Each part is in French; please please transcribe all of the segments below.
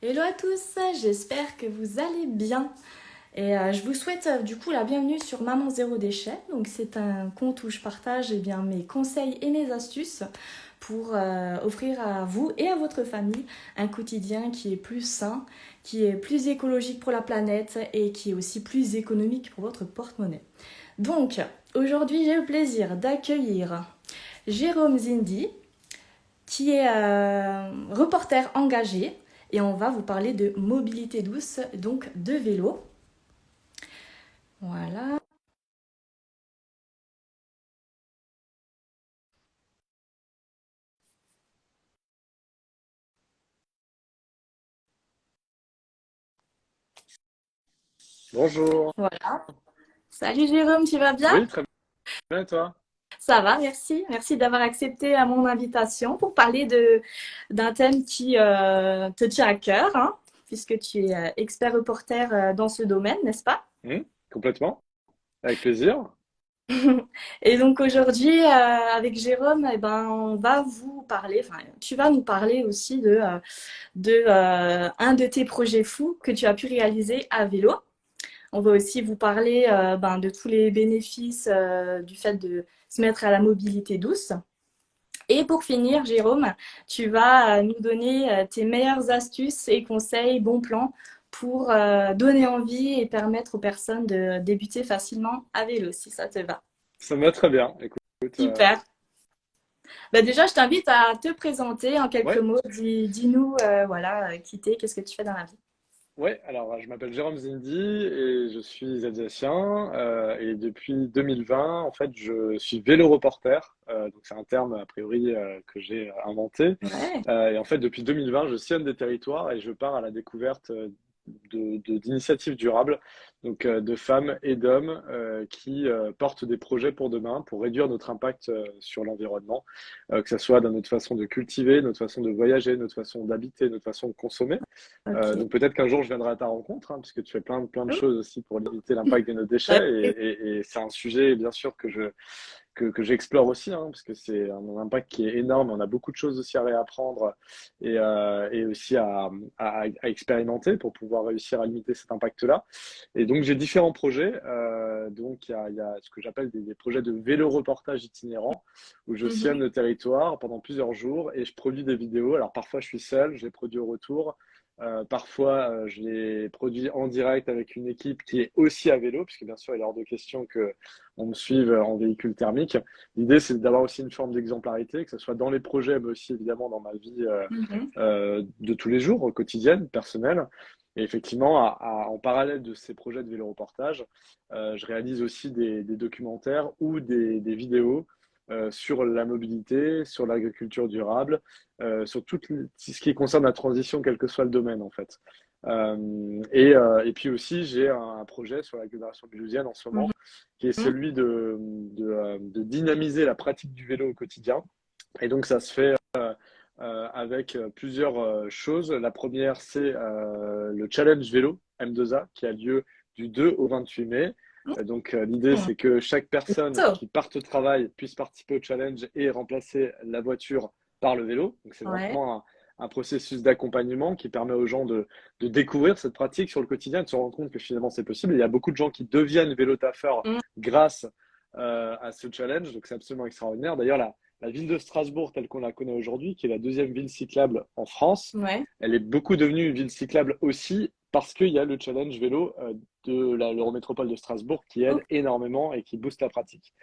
Hello à tous, j'espère que vous allez bien. Je vous souhaite du coup la bienvenue sur Maman Zéro Déchet. Donc c'est un compte où je partage mes conseils et mes astuces pour offrir à vous et à votre famille un quotidien qui est plus sain, qui est plus écologique pour la planète et qui est aussi plus économique pour votre porte-monnaie. Donc aujourd'hui j'ai le plaisir d'accueillir Jérôme Zindi, qui est reporter engagé et on va vous parler de mobilité douce, donc de vélo. Voilà. Bonjour. Voilà. Salut Jérôme, tu vas bien? Oui, très bien, et toi? Ça va, merci. Merci d'avoir accepté à mon invitation pour parler d'un thème qui te tient à cœur, hein, puisque tu es expert reporter dans ce domaine, n'est-ce pas? Complètement, avec plaisir. Et donc aujourd'hui, avec Jérôme, eh ben, on va vous parler, enfin, tu vas nous parler aussi de un de tes projets fous que tu as pu réaliser à vélo. On va aussi vous parler de tous les bénéfices du fait de se mettre à la mobilité douce. Et pour finir, Jérôme, tu vas nous donner tes meilleures astuces et conseils, bons plans pour donner envie et permettre aux personnes de débuter facilement à vélo, si ça te va. Ça me va très bien. Écoute, Super. Bah déjà, je t'invite à te présenter en quelques ouais, mots. Dis-nous, voilà, qui t'es, qu'est-ce que tu fais dans la vie. ouais. Alors, je m'appelle Jérôme Zindi et je suis alsacien. Et depuis 2020, en fait, je suis vélo reporter. Donc, c'est un terme a priori que j'ai inventé. Ouais, Et en fait, depuis 2020, je sillonne des territoires et je pars à la découverte d'initiatives durables, donc de femmes et d'hommes qui portent des projets pour demain pour réduire notre impact sur l'environnement, que ce soit dans notre façon de cultiver, notre façon de voyager, notre façon d'habiter, notre façon de consommer. ok. Donc peut-être qu'un jour je viendrai à ta rencontre, hein, puisque tu fais plein de Oh, choses aussi pour limiter l'impact de nos bah, déchets. Et c'est un sujet, bien sûr, que j'explore aussi, hein, parce que c'est un impact qui est énorme. On a beaucoup de choses aussi à réapprendre et aussi à expérimenter pour pouvoir réussir à limiter cet impact-là. Et donc j'ai différents projets. Donc il y a ce que j'appelle des projets de vélo reportage itinérant, où je mhm. sillonne le territoire pendant plusieurs jours et je produis des vidéos. Alors parfois je suis seul, je les produis au retour. Parfois, je les produis en direct avec une équipe qui est aussi à vélo, puisque bien sûr, il est hors de question que on me suive en véhicule thermique. L'idée, c'est d'avoir aussi une forme d'exemplarité, que ce soit dans les projets, mais aussi évidemment dans ma vie Mhm. de tous les jours, quotidienne, personnelle. Et effectivement, en parallèle de ces projets de vélo reportage, je réalise aussi des documentaires ou des vidéos sur la mobilité, sur l'agriculture durable, sur ce qui concerne la transition, quel que soit le domaine en fait. Et puis aussi, j'ai un projet sur l'agglomération mulhousienne en ce Mhm. moment, qui est celui de dynamiser la pratique du vélo au quotidien. Et donc, ça se fait avec plusieurs choses. La première, c'est le challenge vélo M2A qui a lieu du 2 au 28 mai. Donc, l'idée, Mhm. c'est que chaque personne Bientôt. qui parte au travail puisse participer au challenge et remplacer la voiture par le vélo. Donc, c'est Ouais. vraiment un processus d'accompagnement qui permet aux gens de découvrir cette pratique sur le quotidien, de se rendre compte que finalement c'est possible. Il y a beaucoup de gens qui deviennent vélo-taffeurs Mhm. grâce à ce challenge, donc c'est absolument extraordinaire. D'ailleurs, la ville de Strasbourg, telle qu'on la connaît aujourd'hui, qui est la deuxième ville cyclable en France, Ouais. elle est beaucoup devenue une ville cyclable aussi parce qu'il y a le challenge vélo de l'Eurométropole de Strasbourg qui Ok. aide énormément et qui booste la pratique.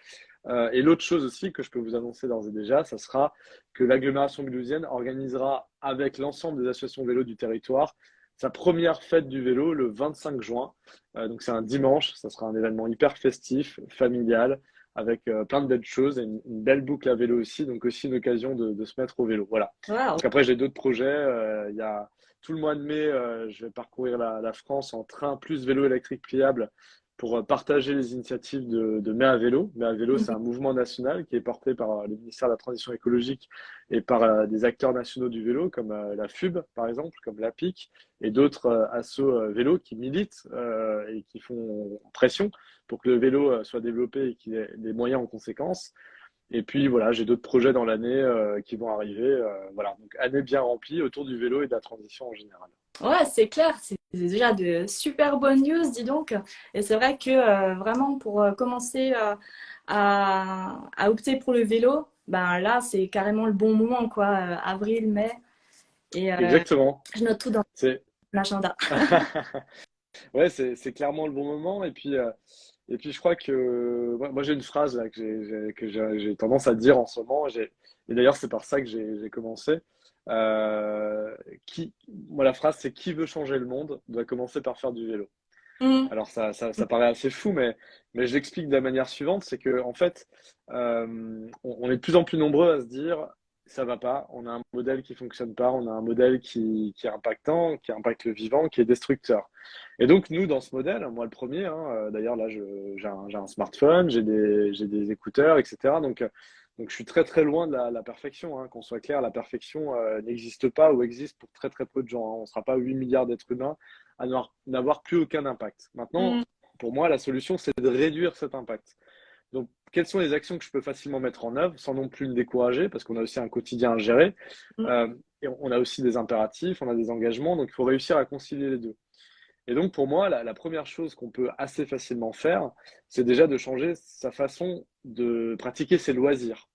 Et l'autre chose aussi que je peux vous annoncer d'ores et déjà, ça sera que l'agglomération mulhousienne organisera avec l'ensemble des associations vélo du territoire sa première fête du vélo le 25 juin. Donc c'est un dimanche, ça sera un événement hyper festif, familial, avec plein de belles choses et une belle boucle à vélo aussi, donc aussi une occasion de se mettre au vélo. Voilà. Wow. Donc après j'ai d'autres projets. Il y a tout le mois de mai, je vais parcourir la France en train plus vélo électrique pliable pour partager les initiatives de Mai à vélo. Mai à vélo, c'est Mhm. un mouvement national qui est porté par le ministère de la Transition écologique et par des acteurs nationaux du vélo, comme la FUB, par exemple, comme l'APIC, et d'autres assos vélo qui militent et qui font pression pour que le vélo soit développé et qu'il ait des moyens en conséquence. Et puis voilà, j'ai d'autres projets dans l'année qui vont arriver. Voilà, donc année bien remplie autour du vélo et de la transition en général. Ouais, c'est clair, c'est déjà de super bonnes news, dis donc. Et c'est vrai que vraiment pour commencer à opter pour le vélo, ben là, c'est carrément le bon moment, quoi. Avril, mai. Et Exactement. je note tout dans C'est l'agenda. ouais, c'est clairement le bon moment. Et puis je crois que moi j'ai une phrase là, que j'ai tendance à dire en ce moment. Et d'ailleurs, c'est par ça que j'ai commencé. Euh, moi, la phrase, c'est qui veut changer le monde doit commencer par faire du vélo. Mm, Alors ça paraît assez fou, mais je l'explique de la manière suivante, c'est que en fait, on est de plus en plus nombreux à se dire, ça va pas, on a un modèle qui fonctionne pas, on a un modèle qui est impactant, qui impacte le vivant, qui est destructeur. Et donc nous, dans ce modèle, moi le premier, hein, d'ailleurs là, j'ai un smartphone, j'ai des écouteurs, etc. Donc je suis très très loin de la perfection, hein, qu'on soit clair, la perfection n'existe pas ou existe pour très très peu de gens, hein. On ne sera pas 8 milliards d'êtres humains à n'avoir plus aucun impact. Maintenant, mm, pour moi, la solution, c'est de réduire cet impact. Donc, quelles sont les actions que je peux facilement mettre en œuvre sans non plus me décourager, parce qu'on a aussi un quotidien à gérer, mm. euh, et on a aussi des impératifs, on a des engagements, donc il faut réussir à concilier les deux. Et donc, pour moi, la première chose qu'on peut assez facilement faire, c'est déjà de changer sa façon de pratiquer ses loisirs.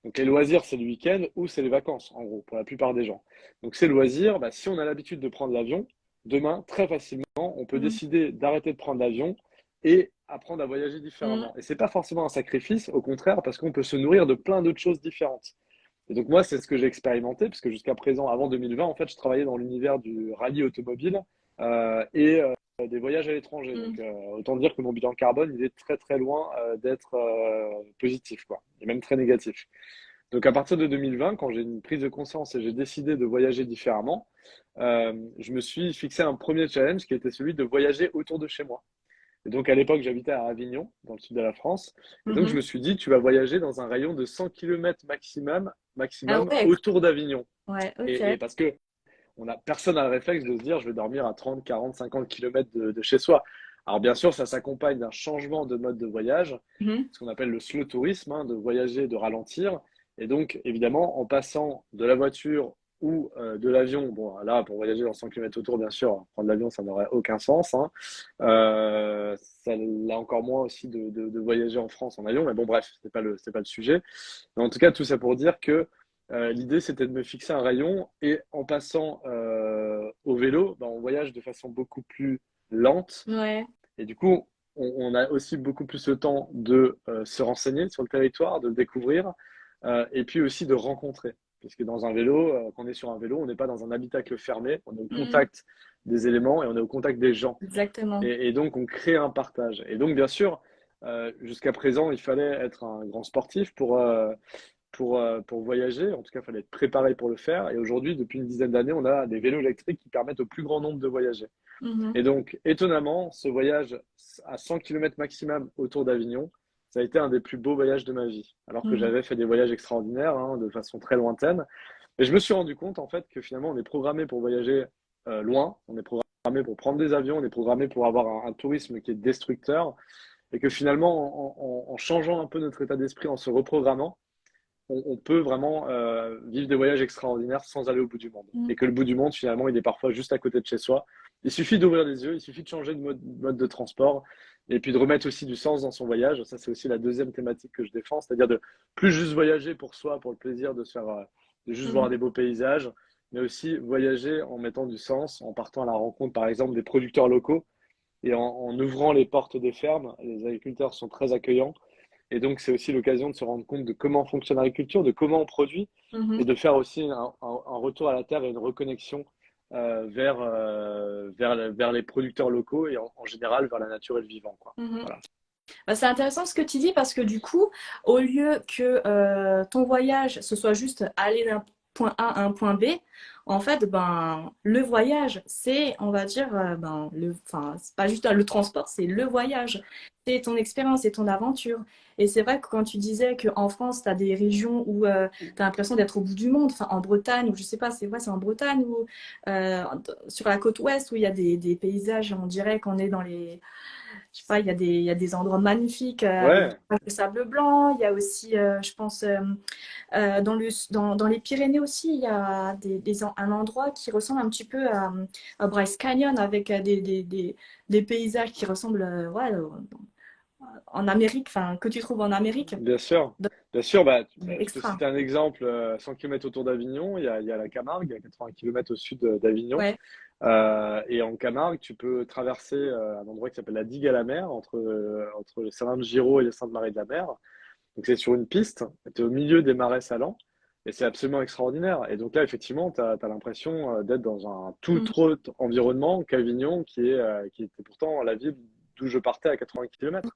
Donc les loisirs, c'est le week-end ou c'est les vacances, en gros, pour la plupart des gens. Donc ces loisirs, bah, si on a l'habitude de prendre l'avion, demain, très facilement, on peut Mm, décider d'arrêter de prendre l'avion et apprendre à voyager mm. différemment. Et c'est pas forcément un sacrifice, au contraire, parce qu'on peut se nourrir de plein d'autres choses différentes. Et donc moi, c'est ce que j'ai expérimenté, puisque jusqu'à présent, avant 2020, en fait, je travaillais dans l'univers du rallye automobile et des voyages à l'étranger. Donc Mm. autant dire que mon bilan carbone, il est très très loin d'être positif, quoi, et même très négatif. Donc à partir de 2020, quand j'ai une prise de conscience et j'ai décidé de voyager différemment, je me suis fixé un premier challenge qui était celui de voyager autour de chez moi. Et donc à l'époque, j'habitais à Avignon, dans le sud de la France. Et donc je me Mhm. suis dit, tu vas voyager dans un rayon de 100 km Ah maximum ouais, autour d'Avignon. ouais, ok. Et parce que personne n'a le réflexe de se dire, je vais dormir à 30, 40, 50 km de chez soi. Alors bien sûr, ça s'accompagne d'un changement de mode de voyage, Mhm. ce qu'on appelle le slow tourisme, hein, de voyager, de ralentir. Et donc, évidemment, en passant de la voiture ou de l'avion, bon, là, pour voyager dans 100 km autour, bien sûr, prendre l'avion, ça n'aurait aucun sens, hein. Ça l'a encore moins aussi de voyager en France en avion, mais bon, bref, c'est pas le sujet. Mais en tout cas, tout ça pour dire que l'idée, c'était de me fixer un rayon et en passant au vélo, ben, on voyage de façon beaucoup plus lente Ouais. et du coup, on a aussi beaucoup plus le temps de se renseigner sur le territoire, de le découvrir, et puis aussi de rencontrer. Puisque dans un vélo, quand on est sur un vélo, on n'est pas dans un habitacle fermé, on est au Mhm. contact des éléments et on est au contact des gens. Exactement. Et donc, on crée un partage. Et donc, bien sûr, jusqu'à présent, il fallait être un grand sportif pour voyager. En tout cas, il fallait être préparé pour le faire. Et aujourd'hui, depuis une dizaine d'années, on a des vélos électriques qui permettent au plus grand nombre de voyager. Mhm. Et donc, étonnamment, ce voyage à 100 km maximum autour d'Avignon, ça a été un des plus beaux voyages de ma vie. Alors que Mhm. j'avais fait des voyages extraordinaires, hein, de façon très lointaine. Et je me suis rendu compte, en fait, que finalement, on est programmé pour voyager loin, on est programmé pour prendre des avions, on est programmé pour avoir un tourisme qui est destructeur. Et que finalement, en changeant un peu notre état d'esprit, en se reprogrammant, on peut vraiment vivre des voyages extraordinaires sans aller au bout du monde. Mhm. Et que le bout du monde, finalement, il est parfois juste à côté de chez soi. Il suffit d'ouvrir les yeux, il suffit de changer de mode de transport et puis de remettre aussi du sens dans son voyage. Ça, c'est aussi la deuxième thématique que je défends, c'est-à-dire de plus juste voyager pour soi, pour le plaisir de se faire, de juste voir Mhm. des beaux paysages, mais aussi voyager en mettant du sens, en partant à la rencontre, par exemple, des producteurs locaux et en ouvrant les portes des fermes. Les agriculteurs sont très accueillants et donc, c'est aussi l'occasion de se rendre compte de comment fonctionne l'agriculture, de comment on produit, et Mhm. de faire aussi un retour à la terre et une reconnexion vers les producteurs locaux et en général vers la nature et le vivant, quoi. Mhm. Voilà. Bah, c'est intéressant ce que tu dis parce que du coup, au lieu que ton voyage, ce soit juste aller d'un point A à un point B, en fait, ben, le voyage, c'est, on va dire, ben, enfin, c'est pas juste le transport, c'est le voyage. C'est ton expérience, c'est ton aventure. Et c'est vrai que quand tu disais qu'en France, tu as des régions où tu as l'impression d'être au bout du monde, enfin en Bretagne, ou je sais pas, c'est vrai, c'est en Bretagne ou euh, sur la côte ouest où il y a des paysages, on dirait qu'on est dans les je sais pas, il y a des endroits magnifiques avec des Ouais, plages de sable blanc. Il y a aussi, je pense, dans les Pyrénées aussi, il y a un endroit qui ressemble un petit peu à Bryce Canyon avec des paysages qui ressemblent ouais, en Amérique, enfin, que tu trouves en Amérique. bien sûr. Donc, Bien sûr, je te extra. cite un exemple, 100 km autour d'Avignon, il y a la Camargue, à 80 km au sud d'Avignon. Ouais. Et en Camargue, tu peux traverser un endroit qui s'appelle la Digue à la mer, entre les Salins-de-Giraud et les Saintes-Maries de la Mer. Donc c'est sur une piste, tu es au milieu des marais salants, et c'est absolument extraordinaire. Et donc là, effectivement, tu as l'impression d'être dans un tout Mhm. autre environnement qu'Avignon, qui était pourtant la ville d'où je partais à 80 km.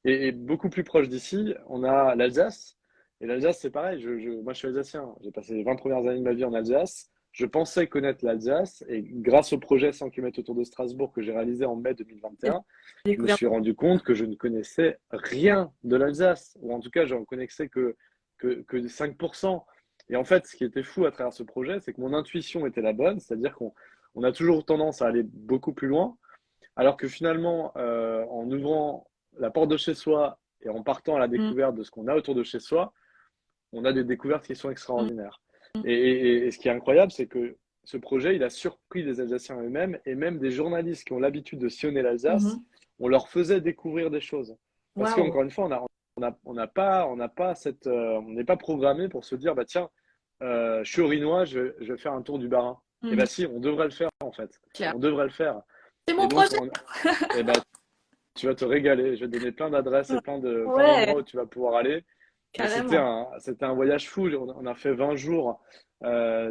Et beaucoup plus proche d'ici, on a l'Alsace. Et l'Alsace, c'est pareil. Moi, je suis alsacien. J'ai passé les 20 premières années de ma vie en Alsace. Je pensais connaître l'Alsace. Et grâce au projet 100 km autour de Strasbourg que j'ai réalisé en mai J'ai 2021, je me découvert. suis rendu compte que je ne connaissais rien de l'Alsace. Ou en tout cas, j'en connaissais que 5%. Et en fait, ce qui était fou à travers ce projet, c'est que mon intuition était la bonne. C'est-à-dire qu'on a toujours tendance à aller beaucoup plus loin. Alors que finalement, en ouvrant la porte de chez soi et en partant à la Mhm. découverte de ce qu'on a autour de chez soi, on a des découvertes qui sont extraordinaires. Et ce qui est incroyable, c'est que ce projet, il a surpris les Alsaciens eux-mêmes et même des journalistes qui ont l'habitude de sillonner l'Alsace, Mhm. on leur faisait découvrir des choses. Parce Waouh. qu'encore une fois, on n'a pas on n'est pas programmé pour se dire, bah tiens, je suis Orinois, je vais faire un tour du Bas-Rhin. Et Mhm. bah si, on devrait le faire en fait. Claire. On devrait le faire. C'est Et mon donc, projet. et ben, tu vas te régaler. Je vais te donner plein d'adresses et plein Ouais, d'endroits où tu vas pouvoir aller. Mais carrément. c'était un voyage fou. On a fait 20 jours,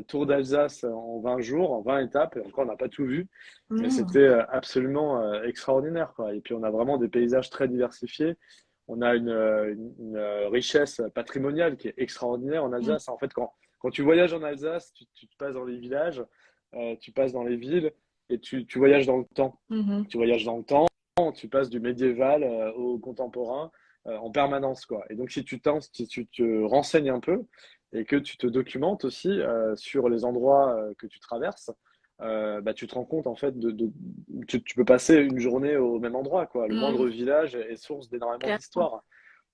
tour d'Alsace en 20 jours, en 20 étapes. Et encore, on n'a pas tout vu. Mais c'était Mhm. absolument extraordinaire, quoi. Et puis, on a vraiment des paysages très diversifiés. On a une richesse patrimoniale qui est extraordinaire en Mhm. Alsace. En fait, quand tu voyages en Alsace, tu te passes dans les villages, tu passes dans les villes et tu voyages dans le temps. Mhm. Tu voyages dans le temps, tu passes du médiéval au contemporain en permanence, quoi. Et donc, si tu te renseignes un peu et que tu te documentes aussi sur les endroits que tu traverses, bah, tu te rends compte, en fait, tu peux passer une journée au même endroit, quoi. Le moindre Mhm. village est source d'énormément Carrément. d'histoires.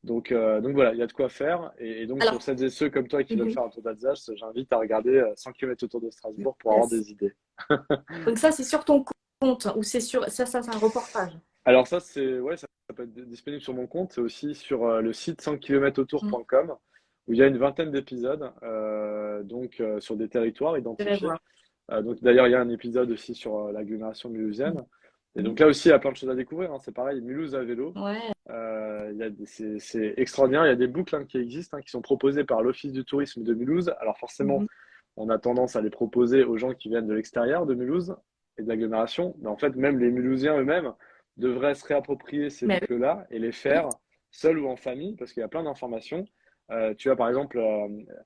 Donc voilà, il y a de quoi faire. Et donc, pour Alors, celles et ceux comme toi qui veulent mhm. faire un tour d'Alsace, j'invite à regarder 100 km autour de Strasbourg pour avoir Yes. des idées. Donc ça, c'est sur ton compte ou ça, c'est un reportage. Alors ça peut être disponible sur mon compte, c'est aussi sur le site Mhm. 100kmautour.com où il y a une vingtaine d'épisodes, sur des territoires Je vais identifiés. voir. Donc d'ailleurs, il y a un épisode aussi sur l'agglomération mulhousienne. Et donc Mhm. là aussi, il y a plein de choses à découvrir, hein. C'est pareil, Mulhouse à vélo. Ouais. C'est extraordinaire. Il y a des boucles, hein, qui existent, hein, qui sont proposées par l'Office du tourisme de Mulhouse. Alors forcément, Mhm. on a tendance à les proposer aux gens qui viennent de l'extérieur de Mulhouse et de l'agglomération. Mais en fait, même les Mulhousiens eux-mêmes devraient se réapproprier ces Mais boucles-là et les oui. faire seuls ou en famille, parce qu'il y a plein d'informations. Tu as par exemple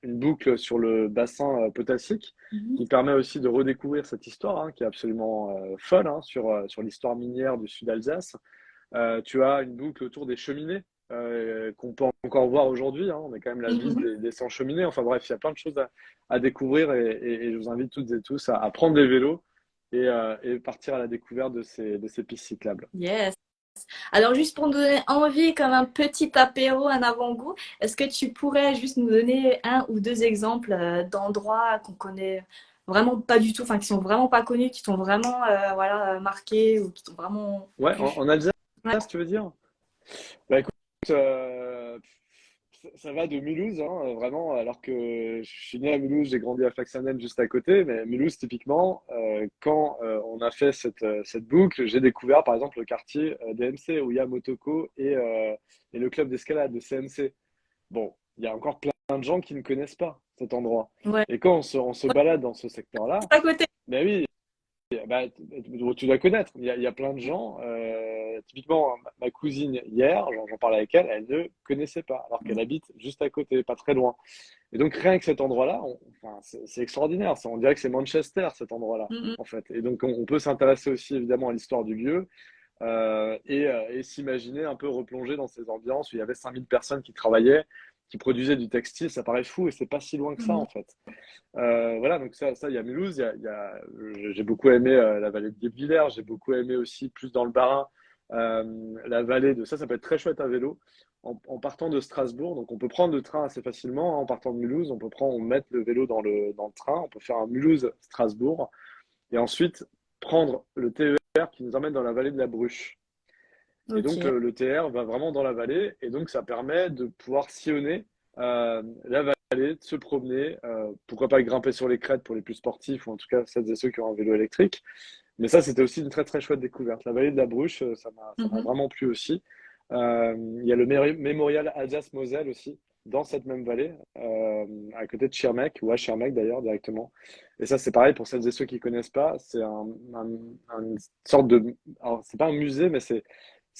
une boucle sur le bassin potassique Mhm. qui permet aussi de redécouvrir cette histoire, hein, qui est absolument folle, hein, sur l'histoire minière du sud Alsace. Tu as une boucle autour des cheminées qu'on peut encore voir aujourd'hui, hein. On est quand même la ville Mhm. des 100 cheminées. Enfin bref, il y a plein de choses à découvrir et je vous invite toutes et tous à prendre des vélos et partir à la découverte de ces pistes cyclables. Yes. Alors, juste pour nous donner envie, comme un petit apéro, un avant-goût, est-ce que tu pourrais juste nous donner un ou deux exemples d'endroits qu'on connaît vraiment pas du tout, enfin qui sont vraiment pas connus, qui sont vraiment voilà, marqués ou qui sont vraiment Ouais, plu? en Alsace, Ouais. tu veux dire? Bah écoute, ça va de Mulhouse, hein, vraiment, alors que je suis né à Mulhouse, j'ai grandi à Flaxenen juste à côté, mais Mulhouse, typiquement, quand on a fait cette boucle, j'ai découvert par exemple le quartier DMC où il y a Motoko et le club d'escalade, le CMC. Bon, il y a encore plein de gens qui ne connaissent pas cet endroit. Ouais. Et quand on se Ouais, balade dans ce secteur-là, c'est à côté. ben oui, bah, tu dois connaître. Il y a plein de gens. Typiquement, ma cousine, hier, j'en parlais avec elle, elle ne connaissait pas, alors qu'elle habite juste à côté, pas très loin. Et donc, rien que cet endroit-là, enfin, c'est extraordinaire. On dirait que c'est Manchester, cet endroit-là, Mhm. en fait. Et donc, on peut s'intéresser aussi, évidemment, à l'histoire du lieu et s'imaginer un peu replonger dans ces ambiances où il y avait 5000 personnes qui travaillaient, qui produisaient du textile. Ça paraît fou et c'est pas si loin que ça, Mhm. en fait. Voilà, donc il y a Mulhouse, j'ai beaucoup aimé la vallée de Guebwiller, j'ai beaucoup aimé aussi plus dans le Bas-Rhin, la vallée de ça peut être très chouette à vélo en partant de Strasbourg. Donc on peut prendre le train assez facilement, hein, en partant de Mulhouse. On met le vélo dans le train. On peut faire un Mulhouse-Strasbourg et ensuite prendre le TER qui nous emmène dans la vallée de la Bruche. Et donc Ok. le TR va vraiment dans la vallée et donc ça permet de pouvoir sillonner la vallée, de se promener, pourquoi pas grimper sur les crêtes pour les plus sportifs ou en tout cas celles et ceux qui ont un vélo électrique. Mais ça, c'était aussi une très très chouette découverte. La vallée de la Bruche, ça m'a Mhm. vraiment plu aussi. Il y a le mémorial Alsace-Moselle aussi, dans cette même vallée, à côté de Schirmeck, ou à Schirmeck d'ailleurs directement. Et ça, c'est pareil pour celles et ceux qui connaissent pas. C'est une sorte de. Alors, c'est pas un musée, mais c'est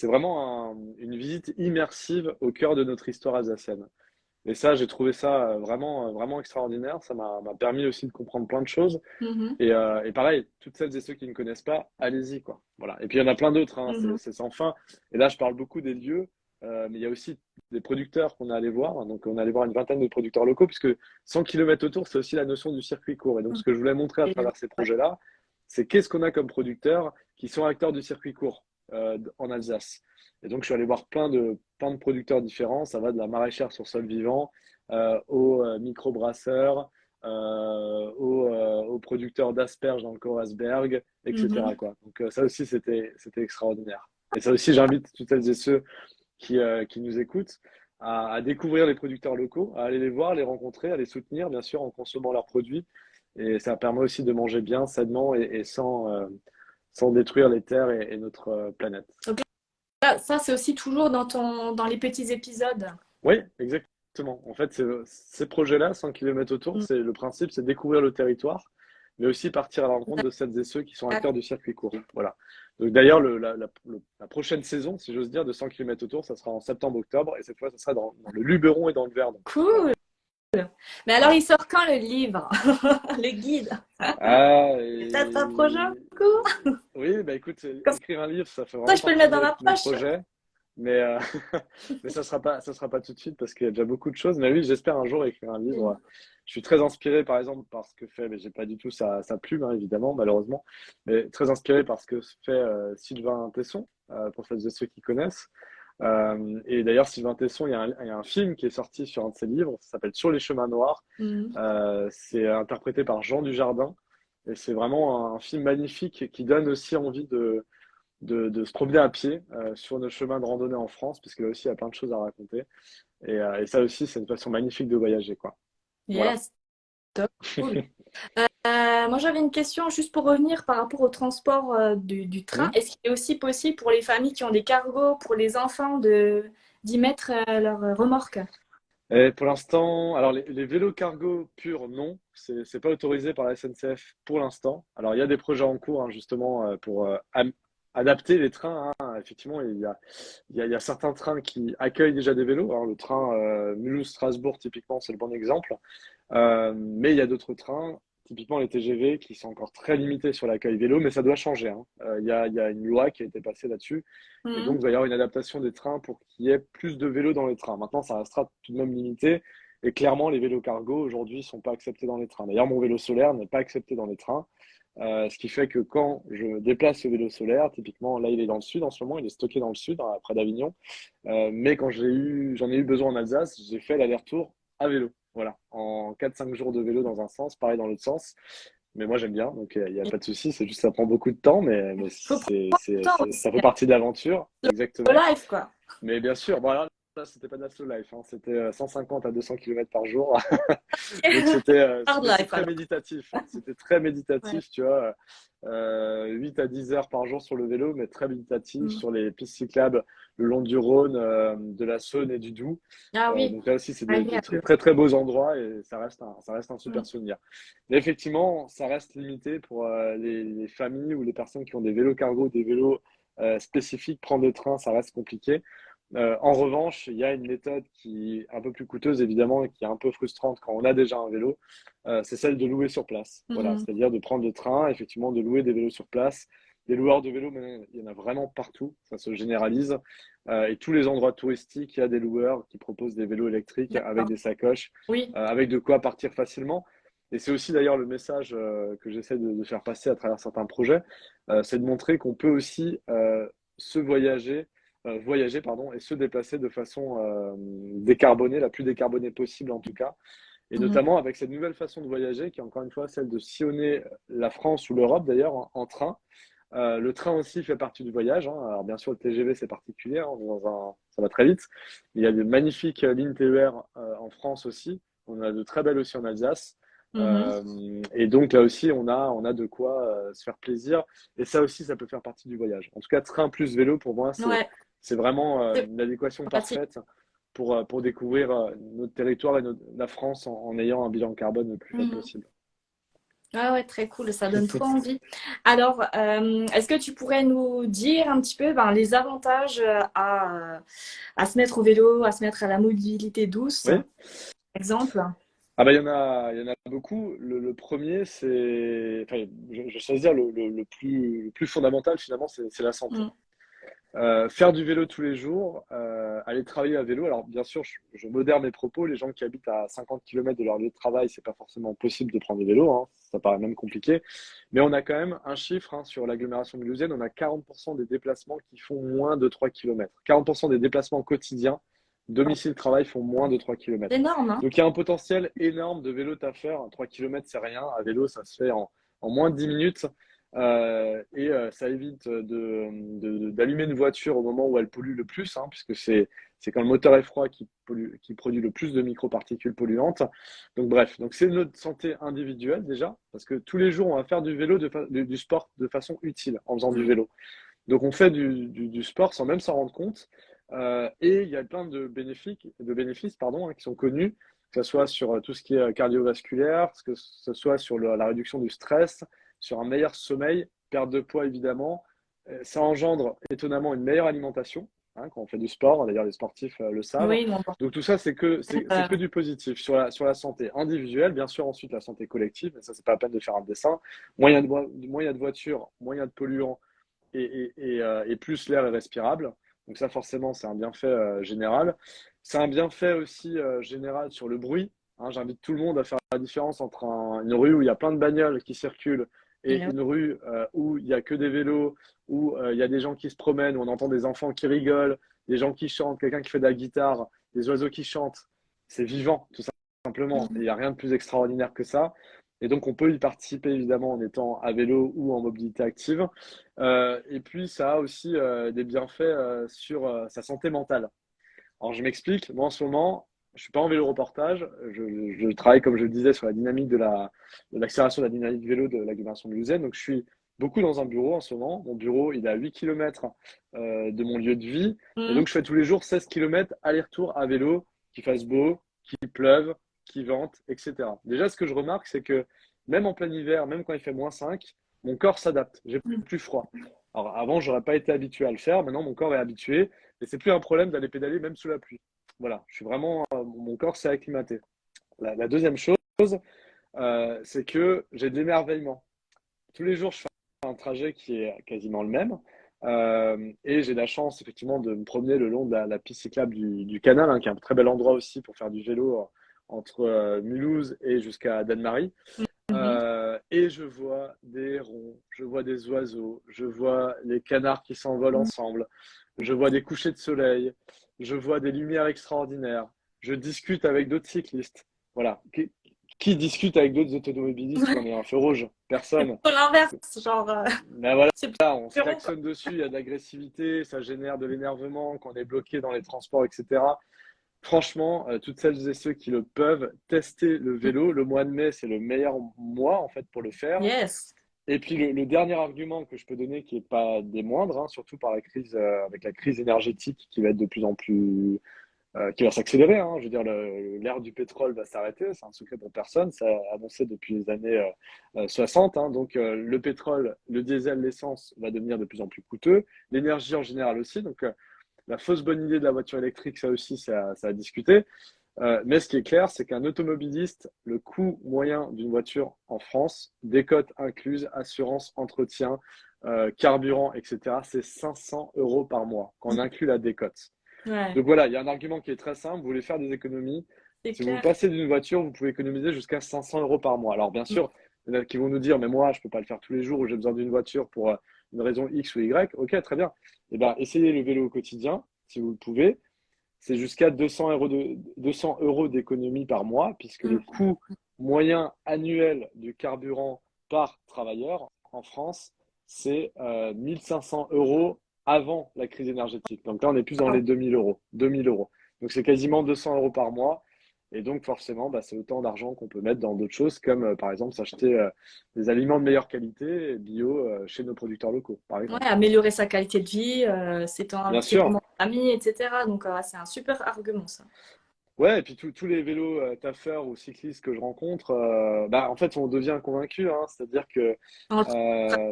vraiment une visite immersive au cœur de notre histoire alsacienne. Et ça, j'ai trouvé ça vraiment extraordinaire. Ça m'a permis aussi de comprendre plein de choses. Mhm. Et pareil, toutes celles et ceux qui ne connaissent pas, allez-y, quoi. Voilà. Et puis il y en a plein d'autres, hein, Mhm. c'est sans fin. Et là, je parle beaucoup des lieux, mais il y a aussi des producteurs qu'on est allé voir. Donc, on est allé voir une vingtaine de producteurs locaux, puisque 100 km autour, c'est aussi la notion du circuit court. Et donc, ce que je voulais montrer à Et travers ces ouais. projets-là, c'est qu'est-ce qu'on a comme producteurs qui sont acteurs du circuit court en Alsace. Et donc, je suis allé voir plein de producteurs différents. Ça va de la maraîchère sur sol vivant aux microbrasseurs aux producteurs d'asperges dans le Corasberg, etc., Mhm. quoi. Donc ça aussi, c'était extraordinaire. Et ça aussi, j'invite toutes celles et ceux qui nous écoutent à découvrir les producteurs locaux, à aller les voir, les rencontrer, à les soutenir, bien sûr, en consommant leurs produits. Et ça permet aussi de manger bien, sainement et sans détruire les terres et notre planète. Donc ça, c'est aussi toujours dans les petits épisodes. Oui, exactement. En fait, ces projets-là, 100 km autour, Mm. c'est le principe, c'est découvrir le territoire, mais aussi partir à la rencontre de celles et ceux qui sont acteurs du circuit court. Voilà. Donc d'ailleurs, la prochaine saison, si j'ose dire, de 100 km autour, ça sera en septembre-octobre, et cette fois, ça sera dans le Luberon et dans le Verdon. Voilà. Cool. Mais alors, Voilà. il sort quand le livre? Le guide? Ah, C'est peut-être un projet en cours? oui, bah écoute, Comme écrire un livre, ça fait ça, vraiment je peux le partie mettre de dans ma mes poche. projets. Mais, mais ça sera pas tout de suite parce qu'il y a déjà beaucoup de choses. Mais oui, j'espère un jour écrire un livre. Je suis très inspiré, par exemple, par ce que fait, mais j'ai pas du tout sa plume, hein, évidemment, malheureusement, mais très inspiré par ce que fait Sylvain Tesson, pour celles et ceux qui connaissent. Et d'ailleurs, Sylvain Tesson, il y a un film qui est sorti sur un de ses livres, ça s'appelle Sur les chemins noirs. Mhm. C'est interprété par Jean Dujardin. Et c'est vraiment un film magnifique qui donne aussi envie de se promener à pied sur nos chemins de randonnée en France, parce que là aussi, il y a plein de choses à raconter. Et ça aussi, c'est une façon magnifique de voyager, quoi. Voilà. Yes, top, cool. Moi, j'avais une question juste pour revenir par rapport au transport du train. Hmm. Est-ce qu'il est aussi possible pour les familles qui ont des cargos, pour les enfants, d'y mettre leur remorque? Et pour l'instant, alors les vélos cargo purs, non, c'est pas autorisé par la SNCF pour l'instant. Alors il y a des projets en cours, hein, justement pour adapter les trains, hein. Effectivement, il y a certains trains qui accueillent déjà des vélos. Alors le train Mulhouse-Strasbourg, typiquement, c'est le bon exemple. Mais il y a d'autres trains, typiquement les TGV, qui sont encore très limités sur l'accueil vélo, mais ça doit changer, hein. Il y a une loi qui a été passée là-dessus, et donc Mhm. il va y avoir une adaptation des trains pour qu'il y ait plus de vélos dans les trains. Maintenant, ça restera tout de même limité, et clairement, les vélos cargo aujourd'hui ne sont pas acceptés dans les trains. D'ailleurs, mon vélo solaire n'est pas accepté dans les trains, ce qui fait que quand je déplace ce vélo solaire, typiquement, là, il est dans le sud en ce moment, il est stocké dans le sud, hein, près d'Avignon. Mais quand j'en ai eu besoin en Alsace, j'ai fait l'aller-retour à vélo. Voilà, en 4 5 jours de vélo dans un sens, pareil dans l'autre sens. Mais moi j'aime bien, donc il n'y a pas de souci. C'est juste que ça prend beaucoup de temps, mais Faut prendre le temps aussi. ça fait partie de l'aventure, Le exactement. life, quoi. Mais bien sûr, bon, alors, là, c'était pas de la slow life, hein, c'était 150 à 200 km par jour. Donc Hard mais c'est life, très alors. méditatif. C'était très Ouais. méditatif, tu vois. 8 à 10 heures par jour sur le vélo, mais très méditatif Mm. sur les pistes cyclables le long du Rhône, de la Saône et du Doubs. Ah oui, Donc là aussi, c'est des agréable. très très beaux endroits et ça reste un Mm. super souvenir. Mais effectivement, ça reste limité pour les familles ou les personnes qui ont des vélos cargo, des vélos spécifiques. Prendre le train, ça reste compliqué. En revanche, il y a une méthode qui est un peu plus coûteuse, évidemment, et qui est un peu frustrante quand on a déjà un vélo, c'est celle de louer sur place. Voilà, Mm. c'est-à-dire de prendre le train, effectivement, de louer des vélos sur place. Des loueurs de vélos, mais il y en a vraiment partout, ça se généralise. Et tous les endroits touristiques, il y a des loueurs qui proposent des vélos électriques avec D'accord. des sacoches, Oui. avec de quoi partir facilement. Et c'est aussi d'ailleurs le message que j'essaie de faire passer à travers certains projets, c'est de montrer qu'on peut aussi voyager pardon, et se déplacer de façon décarbonée, la plus décarbonée possible en tout cas. Et Mhm. notamment avec cette nouvelle façon de voyager, qui est encore une fois celle de sillonner la France ou l'Europe d'ailleurs en train. Le train aussi fait partie du voyage, hein. Alors bien sûr, le TGV c'est particulier, hein. Ça va très vite. Il y a de magnifiques lignes TER en France aussi. On a de très belles aussi en Alsace. Mhm. Et donc là aussi, on a de quoi se faire plaisir. Et ça aussi, ça peut faire partie du voyage. En tout cas, train plus vélo, pour moi, Ouais, c'est vraiment c'est l'adéquation pratique. parfaite pour découvrir notre territoire et la France en ayant un bilan carbone le plus faible Mhm. possible. Ah ouais, très cool, ça donne trop envie. Alors, est-ce que tu pourrais nous dire un petit peu ben, les avantages à se mettre au vélo, à se mettre à la mobilité douce, par Oui? exemple? Ah bah, il y en a beaucoup. Le premier, enfin, je vais choisir le plus fondamental finalement, c'est la santé. Mm. Faire du vélo tous les jours, aller travailler à vélo. Alors bien sûr, je modère mes propos. Les gens qui habitent à 50 km de leur lieu de travail, c'est pas forcément possible de prendre des vélos, hein. Ça paraît même compliqué. Mais on a quand même un chiffre, hein, sur l'agglomération mulhousienne. On a 40% des déplacements qui font moins de 3 km. 40% des déplacements quotidiens, domicile-travail, font moins de 3 C'est km. énorme, hein? Donc il y a un potentiel énorme de vélo à faire. 3 km, c'est rien. À vélo, ça se fait en moins de 10 minutes. Et ça évite d'allumer une voiture au moment où elle pollue le plus, hein, puisque c'est quand le moteur est froid qui produit le plus de microparticules polluantes. Donc bref, donc c'est notre santé individuelle déjà, parce que tous les jours on va faire du vélo, du sport de façon utile en faisant du Mm. vélo. Donc on fait du sport sans même s'en rendre compte. Et il y a plein de bénéfices, pardon, hein, qui sont connus, que ce soit sur tout ce qui est cardiovasculaire, que ce soit sur la réduction du stress, sur un meilleur sommeil, perte de poids évidemment. Ça engendre étonnamment une meilleure alimentation, hein, quand on fait du sport. D'ailleurs, les sportifs le savent. Oui, non, bon. Donc tout ça, c'est que du positif sur la santé individuelle, bien sûr, ensuite la santé collective, mais ça, c'est pas la peine de faire un dessin. Moins il y a de voitures, moins il y a de polluants, et plus l'air est respirable. Donc ça, forcément, c'est un bienfait général. C'est un bienfait aussi général sur le bruit, hein. J'invite tout le monde à faire la différence entre une rue où il y a plein de bagnoles qui circulent et une rue où il y a que des vélos, où il y a des gens qui se promènent, où on entend des enfants qui rigolent, des gens qui chantent, quelqu'un qui fait de la guitare, des oiseaux qui chantent. C'est vivant, tout simplement. Et il Mhm. n'y a rien de plus extraordinaire que ça. Et donc, on peut y participer évidemment en étant à vélo ou en mobilité active. Et puis, ça a aussi des bienfaits sur sa santé mentale. Alors, je m'explique. Moi, en ce moment, je suis pas en vélo reportage. Je travaille, comme je le disais, sur la dynamique de l'accélération de la dynamique vélo de l'agglomération mulhousienne. Donc, je suis beaucoup dans un bureau en ce moment. Mon bureau, il est à 8 km de mon lieu de vie. Et Mhm. donc, je fais tous les jours 16 km aller-retour à vélo, qu'il fasse beau, qu'il pleuve, qu'il vente, etc. Déjà, ce que je remarque, c'est que même en plein hiver, même quand il fait -5, mon corps s'adapte. J'ai plus froid. Alors, avant, j'aurais pas été habitué à le faire. Maintenant, mon corps est habitué. Et c'est plus un problème d'aller pédaler même sous la pluie. Voilà, je suis vraiment, mon corps s'est acclimaté. La deuxième chose, c'est que j'ai de l'émerveillement. Tous les jours, je fais un trajet qui est quasiment le même. Et j'ai la chance, effectivement, de me promener le long de la piste cyclable du canal, hein, qui est un très bel endroit aussi pour faire du vélo entre Mulhouse et jusqu'à Danemarie. Mhm. Et je vois des hérons, je vois des oiseaux, je vois les canards qui s'envolent Mhm. ensemble, je vois des couchers de soleil, je vois des lumières extraordinaires, je discute avec d'autres cyclistes. Voilà. Qui discute avec d'autres automobilistes quand on est à un feu rouge? C'est Personne. plutôt l'inverse, genre, Ben voilà, c'est on se plus rond, quoi. klaxonne dessus, il y a de l'agressivité, ça génère de l'énervement quand on est bloqué dans les transports, etc. Franchement, toutes celles et ceux qui le peuvent, tester le vélo. Le mois de mai, c'est le meilleur mois en fait pour le faire. Yes. Et puis le dernier argument que je peux donner, qui est pas des moindres, hein, surtout par la crise, avec la crise énergétique qui va être de plus en plus, qui va s'accélérer, hein. Je veux dire, l'ère du pétrole va s'arrêter, c'est un secret pour personne, c'est annoncé depuis les années 60, hein. Donc le pétrole, le diesel, l'essence va devenir de plus en plus coûteux, l'énergie en général aussi. Donc la fausse bonne idée de la voiture électrique, ça aussi, ça a discuté. Mais ce qui est clair, c'est qu'un automobiliste, le coût moyen d'une voiture en France, décote incluse, assurance, entretien, carburant, etc., c'est 500 euros par mois, quand on inclut la décote. Ouais, Donc voilà, il y a un argument qui est très simple. Vous voulez faire des économies. c'est Si vous clair. passez d'une voiture, vous pouvez économiser jusqu'à 500 euros par mois. Alors bien sûr, Il y en a qui vont nous dire, mais moi, je peux pas le faire tous les jours ou j'ai besoin d'une voiture pour une raison X ou Y. Ok, très bien. Eh ben, essayez le vélo au quotidien, si vous le pouvez. C'est jusqu'à 200 euros d'économie par mois, puisque le Mm. coût moyen annuel du carburant par travailleur en France, c'est 1500 euros avant la crise énergétique. Donc là, on est plus dans les 2000 euros. 2000 euros. Donc c'est quasiment 200 euros par mois. Et donc forcément, bah, c'est autant d'argent qu'on peut mettre dans d'autres choses, comme par exemple s'acheter des aliments de meilleure qualité, bio, chez nos producteurs locaux, par Ouais, exemple. améliorer sa qualité de vie, s'étant Bien avec les sûr. moments de famille, etc. Donc, c'est un super argument, ça. Ouais, et puis tous les vélos taffeurs ou cyclistes que je rencontre, bah, en fait, on devient convaincu, hein. C'est-à-dire que En-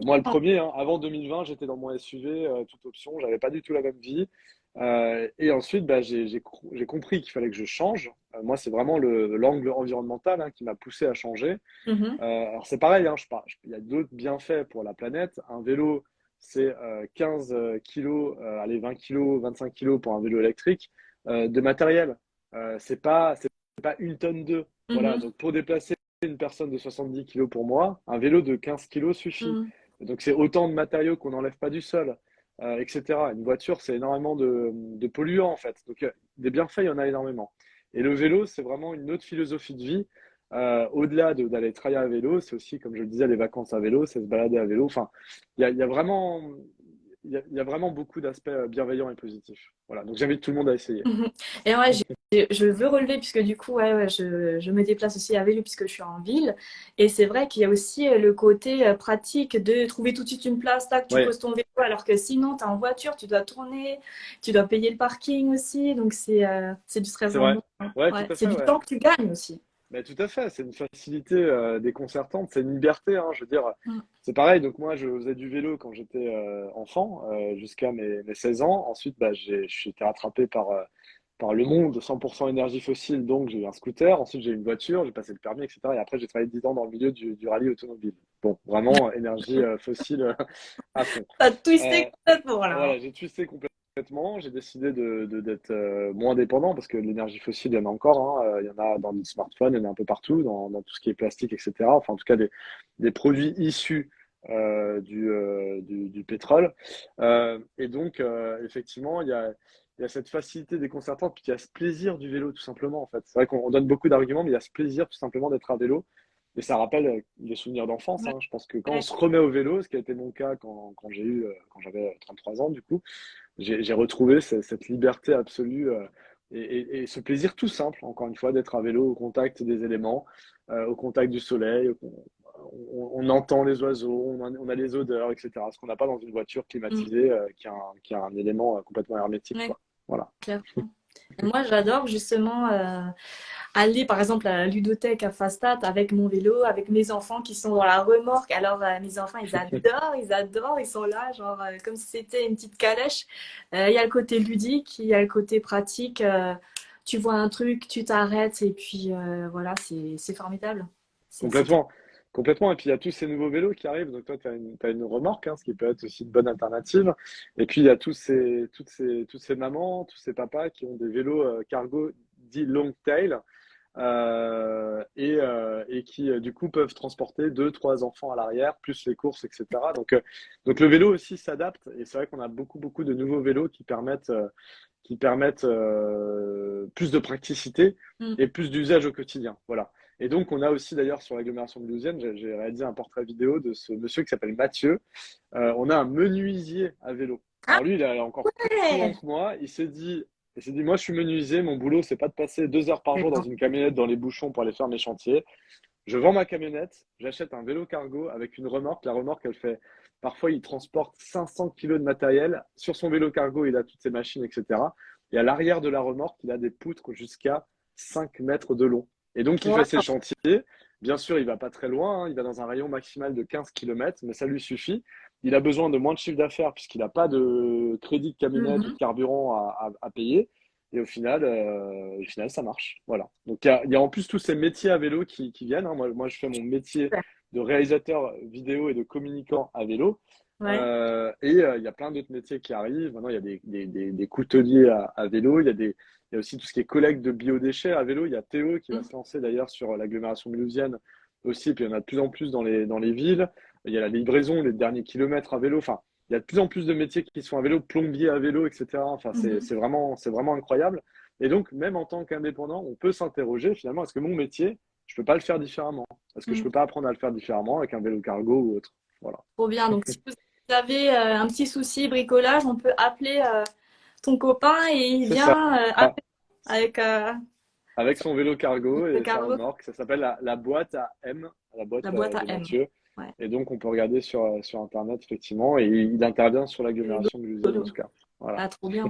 moi, le premier, hein, avant 2020, j'étais dans mon SUV, toute option, j'avais pas du tout la même vie. Et ensuite, bah, j'ai compris qu'il fallait que je change. Moi, c'est vraiment l'angle environnemental hein, qui m'a poussé à changer. Mhm. Alors, c'est pareil, hein, il y a d'autres bienfaits pour la planète. Un vélo, c'est 15 kilos, allez, 20 kilos, 25 kilos pour un vélo électrique de matériel. C'est pas une tonne d'œufs. Voilà, Mhm. donc pour déplacer une personne de 70 kilos pour moi, un vélo de 15 kilos suffit. Mhm. Donc c'est autant de matériaux qu'on n'enlève pas du sol, etc. Une voiture, c'est énormément de polluants en fait. Donc des bienfaits, il y en a énormément. Et le vélo, c'est vraiment une autre philosophie de vie. Au-delà d'aller travailler à vélo, c'est aussi, comme je le disais, les vacances à vélo, c'est se balader à vélo. Enfin, il y a vraiment, il y a vraiment beaucoup d'aspects bienveillants et positifs. Voilà, donc j'invite tout le monde à essayer. Mhm. Et ouais, je veux relever, puisque du coup, ouais, je me déplace aussi à vélo puisque je suis en ville. Et c'est vrai qu'il y a aussi le côté pratique de trouver tout de suite une place, là, que tu Ouais, poses ton vélo, alors que sinon, tu es en voiture, tu dois tourner, tu dois payer le parking aussi. Donc, c'est du stress c'est en vrai. moins. Ouais, tout Ouais, à c'est fait, du ouais. temps que tu gagnes aussi. Mais tout à fait, c'est une facilité déconcertante, c'est une liberté, hein, je veux dire. Mm. C'est pareil, donc moi je faisais du vélo quand j'étais enfant, jusqu'à mes 16 ans. Ensuite, bah, je suis été rattrapé par le monde 100% énergie fossile, donc j'ai eu un scooter. Ensuite, j'ai eu une voiture, j'ai passé le permis, etc. Et après, j'ai travaillé 10 ans dans le milieu du rallye automobile. Bon, vraiment, énergie fossile à fond. T'as twisté Euh, complètement, là, hein. voilà, j'ai twisté complètement. J'ai décidé d'être moins dépendant parce que l'énergie fossile, il y en a encore, hein. Il y en a dans les smartphones, il y en a un peu partout, dans tout ce qui est plastique, etc. Enfin, en tout cas, des produits issus du pétrole. Et donc, effectivement, il y a cette facilité déconcertante, puis il y a ce plaisir du vélo, tout simplement, en fait. C'est vrai qu'on donne beaucoup d'arguments, mais il y a ce plaisir, tout simplement, d'être à vélo. Et ça rappelle des souvenirs d'enfance, Ouais, hein. Je pense que quand on ouais. se remet au vélo, ce qui a été mon cas quand j'avais 33 ans, du coup, j'ai retrouvé cette liberté absolue et ce plaisir tout simple, encore une fois, d'être à vélo au contact des éléments, au contact du soleil. On entend les oiseaux, on a les odeurs, etc. Ce qu'on n'a pas dans une voiture Mm. climatisée qui a un élément complètement hermétique, Ouais, quoi. Voilà. clairement. Et moi, j'adore justement aller par exemple à la ludothèque à Fastat avec mon vélo, avec mes enfants qui sont dans la remorque. Alors mes enfants, ils adorent, ils sont là, genre comme si c'était une petite calèche. Il y a le côté ludique, il y a le côté pratique. Tu vois un truc, tu t'arrêtes et puis voilà, c'est formidable. C'est top. Complètement. Complètement. Et puis, il y a tous ces nouveaux vélos qui arrivent. Donc, toi, t'as une remorque, hein, ce qui peut être aussi une bonne alternative. Et puis, il y a toutes ces mamans, tous ces papas qui ont des vélos cargo dits long tail et qui, du coup, peuvent transporter deux, trois enfants à l'arrière, plus les courses, etc. Donc le vélo aussi s'adapte. Et c'est vrai qu'on a beaucoup, beaucoup de nouveaux vélos qui permettent plus de praticité Mm. et plus d'usage au quotidien. Voilà. Et donc, on a aussi d'ailleurs sur l'agglomération mulhousienne, j'ai réalisé un portrait vidéo de ce monsieur qui s'appelle Mathieu. On a un menuisier à vélo. Ah Alors lui, il est encore plus loin ouais! que moi. Il s'est dit, moi, je suis menuisier. Mon boulot, c'est pas de passer 2 heures par jour dans une camionnette dans les bouchons pour aller faire mes chantiers. Je vends ma camionnette, j'achète un vélo cargo avec une remorque. La remorque, elle fait. Parfois, il transporte 500 kilos de matériel. Sur son vélo cargo, il a toutes ses machines, etc. Et à l'arrière de la remorque, il a des poutres jusqu'à 5 mètres de long. Et donc, il fait ses Wow. chantiers. Bien sûr, il va pas très loin, hein. Il va dans un rayon maximal de 15 kilomètres, mais ça lui suffit. Il a besoin de moins de chiffre d'affaires puisqu'il n'a pas de crédit de camionnette ou de Mhm. carburant à payer. Et au final, ça marche. Voilà. Donc, il y a en plus tous ces métiers à vélo qui viennent, hein. Moi, je fais mon métier de réalisateur vidéo et de communicant à vélo. Ouais. Il y a plein d'autres métiers qui arrivent. Maintenant, il y a des couteliers à vélo. Il y a aussi tout ce qui est collecte de biodéchets à vélo. Il y a Théo qui va se lancer d'ailleurs sur l'agglomération mulhousienne aussi, et puis il y en a de plus en plus dans les villes. Il y a la livraison, les derniers kilomètres à vélo. Enfin, il y a de plus en plus de métiers qui sont à vélo, plombier à vélo, etc. Enfin, Mhm. c'est vraiment incroyable. Et donc, même en tant qu'indépendant, on peut s'interroger finalement, est-ce que mon métier, je peux pas le faire différemment? Est-ce que je peux Mhm. pas apprendre à le faire différemment avec un vélo cargo ou autre? Voilà. Trop bien. Donc, si vous avez un petit souci bricolage, on peut appeler ton copain et il C'est ça. vient avec Avec son vélo cargo le et sa cargo, remorque. Ça s'appelle la boîte à M, la la boîte boîte à de M. Mathieu. Ouais. Et donc, on peut regarder sur Internet, effectivement. Et il intervient sur C'est l'agglomération mulhousienne, en rigolo. tout cas. Voilà. Ah, trop bien.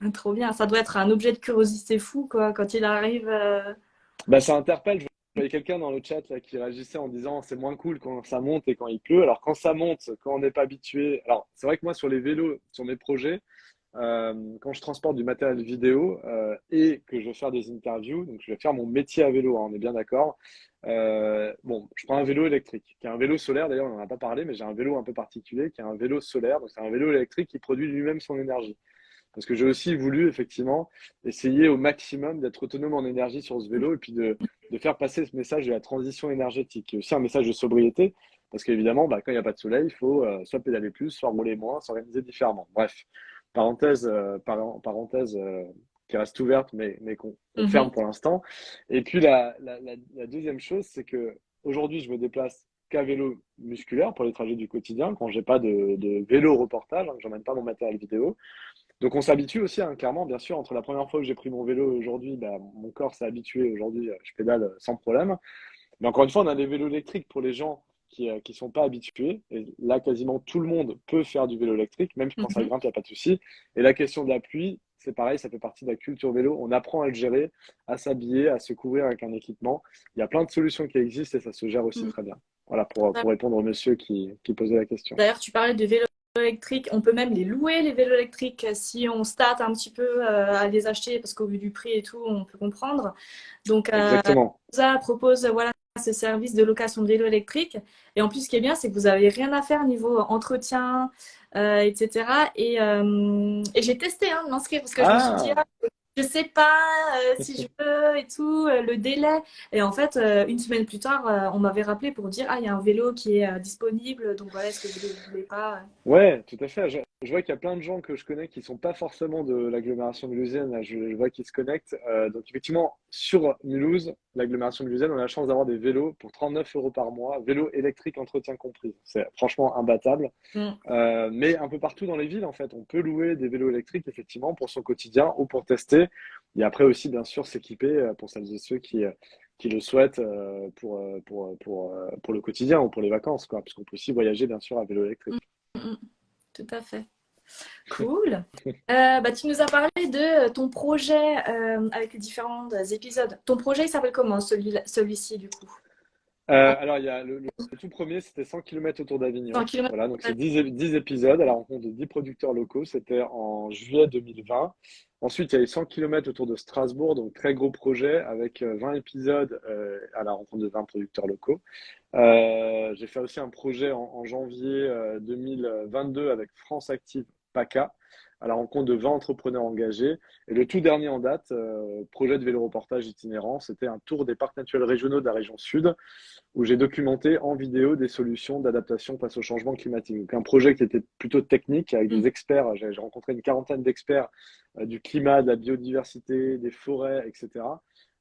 Ah, trop bien. Ça doit être un objet de curiosité fou, quoi, quand il arrive. Bah, ça interpelle. Je voyais quelqu'un dans le chat là, qui réagissait en disant c'est moins cool quand ça monte et quand il pleut. Alors, quand ça monte, quand on n'est pas habitué. Alors, c'est vrai que moi, sur les vélos, sur mes projets, quand je transporte du matériel vidéo et que je vais faire des interviews, donc je vais faire mon métier à vélo, hein, on est bien d'accord. Bon, je prends un vélo électrique, qui est un vélo solaire, d'ailleurs on n'en a pas parlé, mais j'ai un vélo un peu particulier qui est un vélo solaire, donc c'est un vélo électrique qui produit lui-même son énergie. Parce que j'ai aussi voulu effectivement essayer au maximum d'être autonome en énergie sur ce vélo et puis de faire passer ce message de la transition énergétique, qui est aussi un message de sobriété, parce qu'évidemment, bah, quand il n'y a pas de soleil, il faut soit pédaler plus, soit rouler moins, s'organiser différemment. Bref, parenthèse qui reste ouverte, mais qu'on ferme Mhm. pour l'instant. Et puis la deuxième chose, c'est que aujourd'hui, je me déplace qu'à vélo musculaire pour les trajets du quotidien, quand j'ai pas de vélo reportage, hein, que j'emmène pas mon matériel vidéo. Donc on s'habitue aussi, hein, clairement, bien sûr, entre la première fois que j'ai pris mon vélo et aujourd'hui, bah, mon corps s'est habitué. Aujourd'hui, je pédale sans problème. Mais encore une fois, on a des vélos électriques pour les gens qui sont pas habitués. Et là, quasiment tout le monde peut faire du vélo électrique, même quand ça Mhm. grimpe, il n'y a pas de souci. Et la question de la pluie, c'est pareil, ça fait partie de la culture vélo. On apprend à le gérer, à s'habiller, à se couvrir avec un équipement. Il y a plein de solutions qui existent et ça se gère aussi Mhm. très bien. Voilà, pour répondre au monsieur qui posait la question. D'ailleurs, tu parlais de vélos électriques. On peut même les louer, les vélos électriques, si on starte un petit peu à les acheter, parce qu'au vu du prix et tout, on peut comprendre. Donc, Exactement. ça propose voilà, ce service de location de vélos électriques. Et en plus, ce qui est bien, c'est que vous n'avez rien à faire niveau entretien, etc. Et j'ai testé hein, de m'inscrire parce que je me suis dit, Ah! ah, je sais pas si je veux et tout, le délai. Et en fait, une semaine plus tard, on m'avait rappelé pour dire, ah, il y a un vélo qui est disponible, donc voilà, est-ce que vous ne voulez pas? Ouais, tout à fait. Je vois qu'il y a plein de gens que je connais qui sont pas forcément de l'agglomération mulhousienne. Là, je vois qu'ils se connectent. Donc effectivement, sur Mulhouse, l'agglomération mulhousienne, on a la chance d'avoir des vélos pour 39 € par mois, vélos électriques entretien compris. C'est franchement imbattable. Mm, Mais un peu partout dans les villes, en fait, on peut louer des vélos électriques effectivement pour son quotidien ou pour tester. Et après aussi, bien sûr, s'équiper pour celles et ceux qui le souhaitent pour le quotidien ou pour les vacances, quoi. Parce qu'on peut aussi voyager, bien sûr, à vélo mm, électrique. mm, tout à fait. Cool. Bah, tu nous as parlé de ton projet avec les différents épisodes. Ton projet, il s'appelle comment, celui-ci, du coup? Alors, il y a le tout premier, c'était 100 km autour 100 d'Avignon. km. Voilà, donc c'est 10 épisodes à la rencontre de 10 producteurs locaux. C'était en juillet 2020. Ensuite, il y a eu 100 km autour de Strasbourg, donc très gros projet avec 20 épisodes à la rencontre de 20 producteurs locaux. J'ai fait aussi un projet en janvier 2022 avec France Active PACA, à la rencontre de 20 entrepreneurs engagés. Et le tout dernier en date, projet de vélo reportage itinérant, c'était un tour des parcs naturels régionaux de la région sud, où j'ai documenté en vidéo des solutions d'adaptation face au changement climatique. Donc un projet qui était plutôt technique avec des Mm, experts. J'ai rencontré une quarantaine d'experts du climat, de la biodiversité, des forêts, etc.,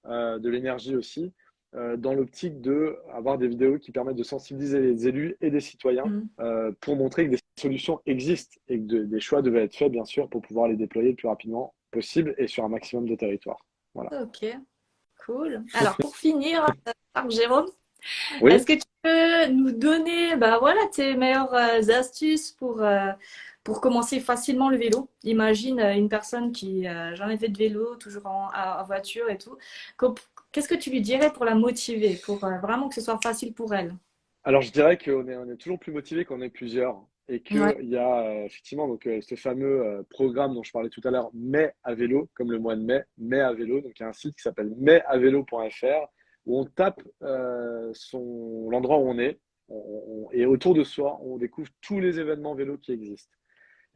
de l'énergie aussi, dans l'optique de avoir des vidéos qui permettent de sensibiliser les élus et des citoyens mm. pour montrer que des solutions existent et que des choix devaient être faits, bien sûr, pour pouvoir les déployer le plus rapidement possible et sur un maximum de territoires. Voilà. Ok, cool. Alors, pour finir, Jérôme, est-ce Oui. que tu peux nous donner bah, voilà, tes meilleures astuces pour commencer facilement le vélo? Imagine une personne qui n'a jamais fait de vélo, toujours en voiture et tout. Qu'est-ce que tu lui dirais pour la motiver, pour vraiment que ce soit facile pour elle? Alors, je dirais on est toujours plus motivé quand on est plusieurs et Ouais. qu'il y a effectivement donc, ce fameux programme dont je parlais tout à l'heure, Mai à vélo, comme le mois de mai, Mai à vélo. Donc, il y a un site qui s'appelle maiavélo.fr où on tape l'endroit où on est et autour de soi, on découvre tous les événements vélo qui existent.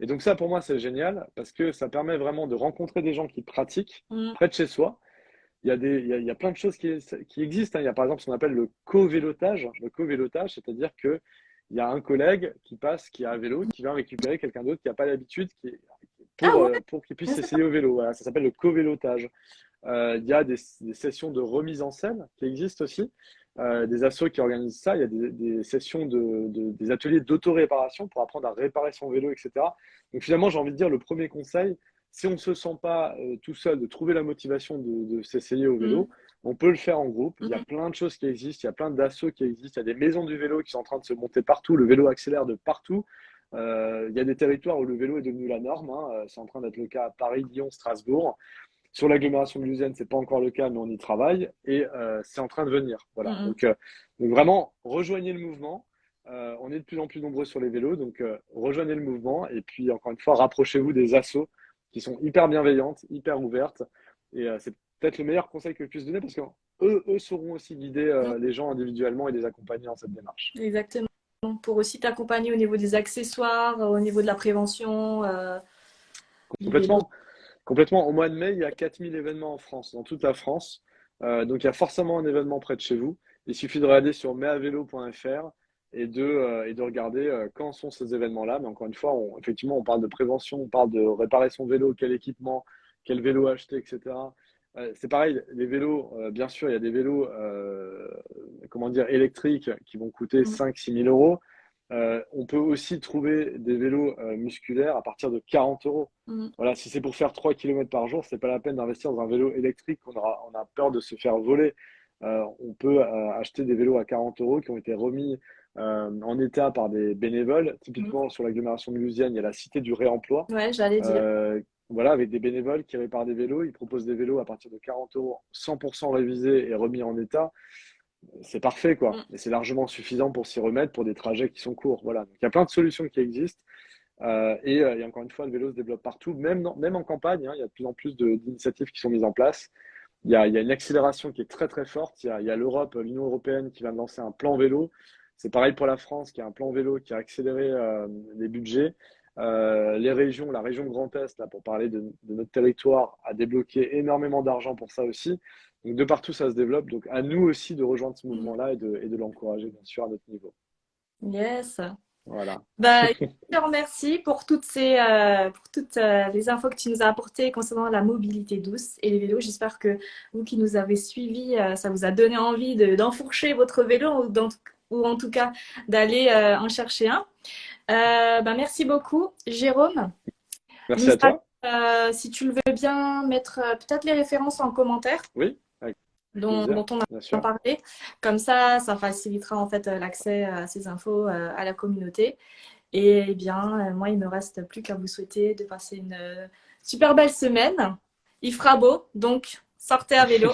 Et donc, ça, pour moi, c'est génial parce que ça permet vraiment de rencontrer des gens qui pratiquent Mm, près de chez soi il y a plein de choses qui existent, hein. Il y a par exemple ce qu'on appelle le co-vélotage. Le co-vélotage, c'est-à-dire que il y a un collègue qui passe, qui a un vélo, qui vient récupérer quelqu'un d'autre qui n'a pas l'habitude, Ah ouais, pour qu'il je puisse sais pas. s'essayer au vélo. Voilà, ça s'appelle le co-vélotage. Il y a des sessions de remise en scène qui existent aussi, des assos qui organisent ça. Il y a des sessions des ateliers d'auto-réparation pour apprendre à réparer son vélo, etc. Donc finalement, j'ai envie de dire, le premier conseil, si on ne se sent pas tout seul de trouver la motivation de s'essayer au vélo, Mm, on peut le faire en groupe. Il y a mm, plein de choses qui existent, il y a plein d'assos qui existent, il y a des maisons du vélo qui sont en train de se monter partout, le vélo accélère de partout. Il y a des territoires où le vélo est devenu la norme, hein. C'est en train d'être le cas à Paris, Lyon, Strasbourg. Sur l'agglomération mulhousienne, c'est pas encore le cas, mais on y travaille et c'est en train de venir. Voilà. mm, Donc vraiment, rejoignez le mouvement. On est de plus en plus nombreux sur les vélos, donc rejoignez le mouvement et puis encore une fois, rapprochez-vous des assos qui sont hyper bienveillantes, hyper ouvertes. Et c'est peut-être le meilleur conseil que je puisse donner parce que eux sauront aussi guider mm. les gens individuellement et les accompagner dans cette démarche. Exactement. Pour aussi t'accompagner au niveau des accessoires, au niveau de la prévention du vélo. Complètement. Complètement. Au mois de mai, il y a 4000 événements en France, dans toute la France. Donc, il y a forcément un événement près de chez vous. Il suffit de regarder sur meavelo.fr et de regarder quand sont ces événements-là. Mais encore une fois, effectivement, on parle de prévention, on parle de réparer son vélo, quel équipement, quel vélo acheter, etc. C'est pareil, les vélos, bien sûr, il y a des vélos comment dire, électriques qui vont coûter Mm, 5 000 à 6 000 euros. On peut aussi trouver des vélos musculaires à partir de 40 euros. mm. Voilà, si c'est pour faire 3 km par jour, c'est pas la peine d'investir dans un vélo électrique on a peur de se faire voler. On peut acheter des vélos à 40 euros qui ont été remis en état par des bénévoles. Mm. Typiquement, sur l'agglomération mulhousienne, il y a la Cité du Réemploi. Ouais, j'allais dire. Voilà, avec des bénévoles qui réparent des vélos. Ils proposent des vélos à partir de 40 euros, 100% révisés et remis en état. C'est parfait, quoi. Mm. Et c'est largement suffisant pour s'y remettre pour des trajets qui sont courts. Voilà. Donc, il y a plein de solutions qui existent. Et encore une fois, le vélo se développe partout, même en campagne, hein. Il y a de plus en plus d'initiatives qui sont mises en place. Il y a une accélération qui est très très forte. Il y a l'Europe, l'Union européenne qui va lancer un plan vélo. C'est pareil pour la France qui a un plan vélo qui a accéléré les budgets. Les régions, la région Grand Est, là, pour parler de notre territoire, a débloqué énormément d'argent pour ça aussi. Donc de partout, ça se développe. Donc à nous aussi de rejoindre ce Mm. mouvement-là et de l'encourager, bien sûr, à notre niveau. Yes. Voilà. Bah, je te remercie pour toutes les infos que tu nous as apportées concernant la mobilité douce et les vélos. J'espère que vous qui nous avez suivis, ça vous a donné envie d'enfourcher votre vélo ou en tout cas d'aller en chercher un. Bah, merci beaucoup, Jérôme. Merci à N'hésite pas, toi. si tu le veux bien, mettre peut-être les références en commentaire Oui, avec plaisir, dont on bien a sûr. parlé. Comme ça facilitera en fait l'accès à ces infos à la communauté. Et eh bien, moi, il me reste plus qu'à vous souhaiter de passer une super belle semaine. Il fera beau, donc sortez à vélo.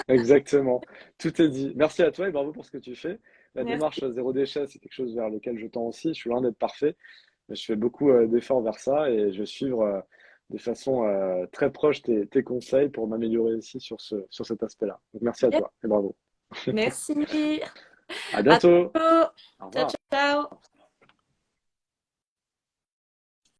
Exactement. Tout est dit. Merci à toi et bravo pour ce que tu fais. La Merci. démarche zéro déchet, c'est quelque chose vers lequel je tends aussi. Je suis loin d'être parfait, mais je fais beaucoup d'efforts vers ça et je vais suivre de façon très proche tes conseils pour m'améliorer aussi sur cet aspect-là. Donc merci à toi et bravo. Merci. À À bientôt. bientôt. Au Ciao, revoir. ciao.